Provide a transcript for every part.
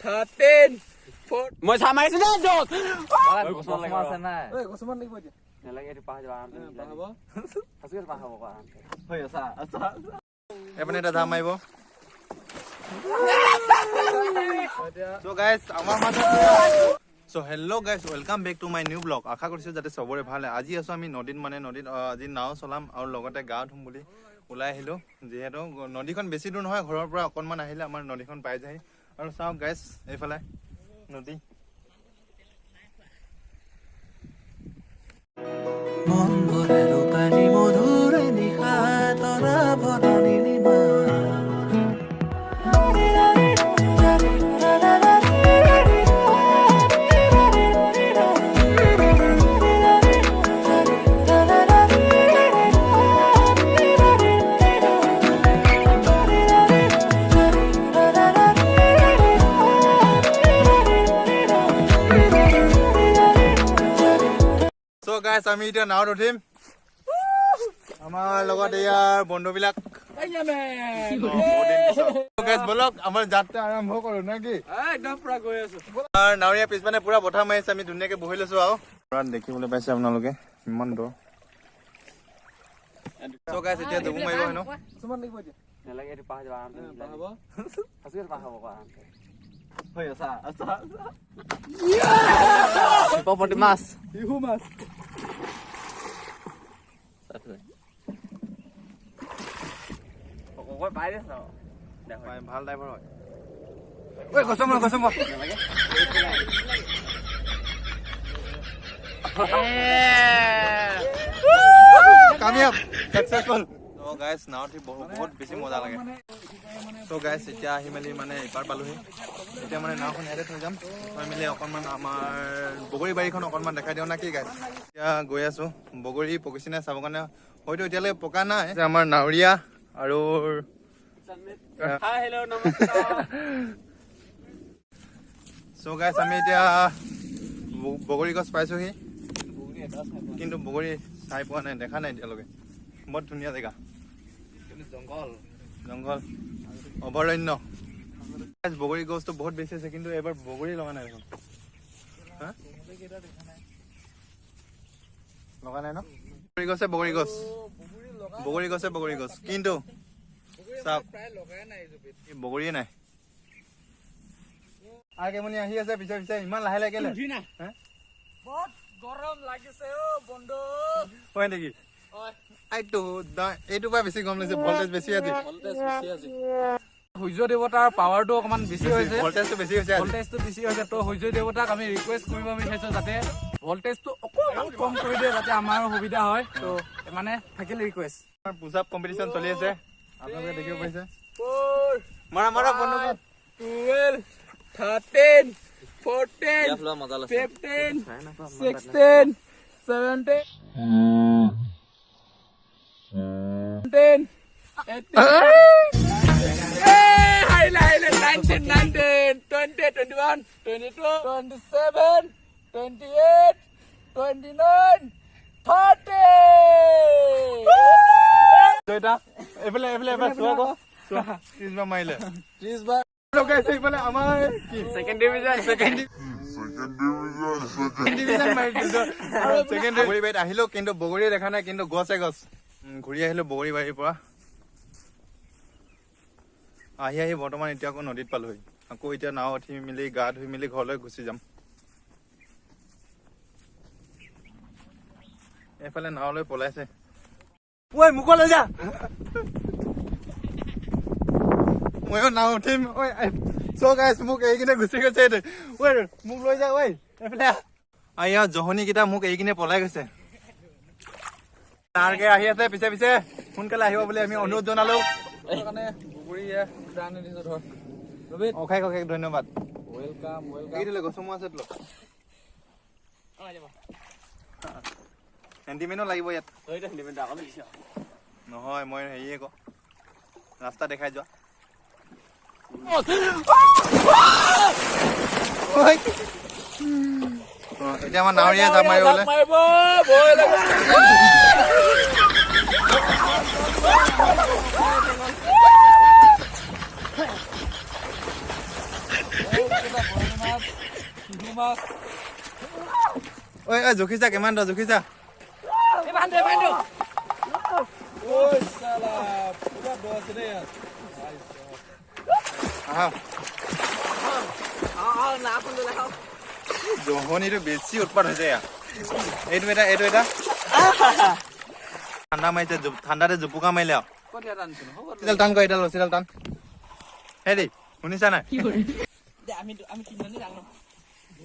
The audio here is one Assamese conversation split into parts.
13 মই চাহ মাৰিছো দে জোত কচমান আছে নাই ঐ কচমান লাগিব এতিয়া নেলাগে এটো পাহ যাব আৰামতে পাহব আজকে পাহ হ'ব আৰামতে হৈ আছা আচ্ছা এপনে এটা ধাম মাৰিব So guys, আমাৰ মাজত So hello guys, welcome back to my new vlog. আশা কৰিছো যাতে সবৰে ভাল আছে। আজি আছো আমি নদীত আজি নাও চলাম আৰু লগতে গা ধুম বুলি ওলাই আহিলো। যেহেতু নদীখন বেছি দূৰ নহয়, ঘৰৰ পৰা অকনমান আহিলে আমাৰ নদীখন পাই যায়। আৰু চাও গাইস, এইফালে নদী। মন ভৰে ৰূপালী মধুৰ নিশা তৰা ভৰা নীলিমা So guys, আমি এতিয়া নাওত উঠিম। আমাৰ লগত ইয়াৰ বন্ধুবিলাক guys বলক আমাৰ যাত্ৰা আৰম্ভ কৰো নাকি একদম পুৰা গৈ আছো আমাৰ নাৱৰীয়া পিছমানে পুৰা বঠা মাৰিছে আমি ধুনীয়াকে বহি লৈছো আৰু পুৰা দেখিবলৈ পাইছে আপোনালোকে ইমান দূৰ So guys, এতিয়া ডুবু মাৰিব হেনো কচমান লাগিব এতিয়া নেলাগে এটো পাহ যাব আৰামতে পাহব আজকে পাহ হ'ব আৰামতে হৈ আছা আচ্ছা পপটি মাছ বিহু মাছ ওই বাইৰে যাও ভাল ড্ৰাইভাৰ হয় ঐ কচম কামিয়াব সাকসেসফুল So guys, নাওটি বহুত বেছি মজা লাগে So guys, এতিয়া আহি মেলি মানে ইপাৰ পালোহি এতিয়া মানে নাওখন ইয়াতে থৈ যাম থৈ মেলি অকণমান আমাৰ বগৰী বাৰীখন অকণমান দেখাই দিওঁ নাকি গাইছ এতিয়া গৈ আছো বগৰী পকিছে নাই চাবৰ কাৰণে হয়তো এতিয়ালৈ পকা নাই আমাৰ নাৱৰীয়া আৰু হাই হেল্ল নমস্কাৰ So guys, আমি এতিয়া বগৰী গছ পাইছোহি কিন্তু বগৰী চাই পোৱা নাই দেখা নাই এতিয়ালৈকে বহুত ধুনীয়া জেগা জংঘল অভয়াৰণ্য বগৰী গছটো বহুত বেছি আছে কিন্তু এবাৰ বগৰী লগা নাই দেখোন লগা নাই ন বগৰী গছ কিন্তু চাওক বগৰীয়ে নাই আগেমনি আহি আছে পিছে পিছে ইমান লাহে লাহে কেলে বহুত গৰম লাগিছে ও বন্ধু হয় নেকি এইটো পৰা বেছি গম লাগিছে ভল্টেজ বেছি আছে সূৰ্য দেৱতাৰ পাৱাৰটো অকমান বেছি হৈছে ভল্টেজটো বেছি হৈছে তো সূৰ্য দেৱতাক আমি ৰিকুৱেষ্ট কৰিব বিচাৰিছো যাতে ভল্টেজটো অকমান কম কৰি দিয়ে যাতে আমাৰ সুবিধা হয় তো মানে থাকিলে ৰিকুৱেষ্ট পুচাপ কম্পিটিশন চলি আছে আপোনালোকে দেখিব পাইছে মাৰা মাৰা বন্ধু 12 13 14 15 16 17 18 19 20 21 22 27 28 29 30 জয়টা এফালে চোৱা গো 30 বাৰ মাৰিলে 30 বাৰ লগাইছে ইফালে আমাৰ কি সেকেন্ড ডিভিজন বগৰী বাৰীত আহিলো কিন্তু বগৰী দেখা নাই কিন্তু গছে গছ ঘূৰি আহিলো বগৰী বাৰীৰ পৰা আহি বৰ্তমান এতিয়া আকৌ নদীত পালোহি আকৌ এতিয়া নাও উঠি মেলি গা ধুই মেলি ঘৰলৈ গুচি যাম এইফালে নাৱলৈ পলাইছে ঐ মুকলৈ যা ময়ো নাও উঠিম ঐ So guys, মোক এইকিনে গুচি গৈছে ঐ মোক লৈ যা ঐ এইফালে আইয়া জহনীকেইটা মোক এইকিনে পলাই গৈছে তাৰকে আহি আছে পিছে পিছে সোনকালে আহিব বুলি আমি অনুৰোধ জনালো অশেষ ধন্যবাদ এইটোলৈ গছমো আছে তোক সেণ্টিমেণ্টো লাগিব ইয়াত নহয় মই হেৰিয়ে ক ৰাস্তা দেখাই যোৱা এতিয়া আমাৰ নাৱৰীয়া জাপ মাৰিবলৈ মাছ ঐ ঐ জুখিছা কিমান দ জুখিছা ঐ সালা পুৰা দ আছে দেই ইয়াত আহা না আপোন দেখাও জহনিটো বেছি উৎপাত হৈছে ইয়াত এইটো এটা ঠাণ্ডা মাৰিছে ঠাণ্ডাতে জুপুকা মাৰিলে আৰু কতিয়া টানছো হ'ব চিডাল টান কৰ এইডাল চিডাল টান হে দেই শুনিছা নাই আমি তিনজনী জানো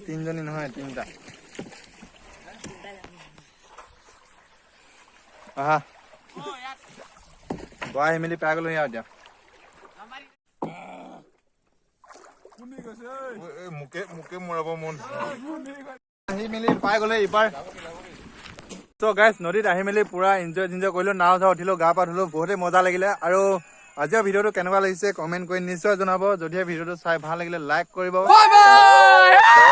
তিনজনী নহয় তিনিটা আহা গোৱা আহি মেলি পাই গ'লো ইয়াত এতিয়া মোকে মৰাব মন আহি মেলি পাই গ'লে ইপাৰ চ' গাইজ নদীত আহি মেলি পুৰা এনজয় কৰিলো নাও চাও উঠিলো গা পা ধুলো বহুতেই মজা লাগিলে আৰু আজিৰ ভিডিঅ'টো কেনেকুৱা লাগিছে কমেণ্ট কৰি নিশ্চয় জনাব যদিহে ভিডিঅ'টো চাই ভাল লাগিলে লাইক কৰিব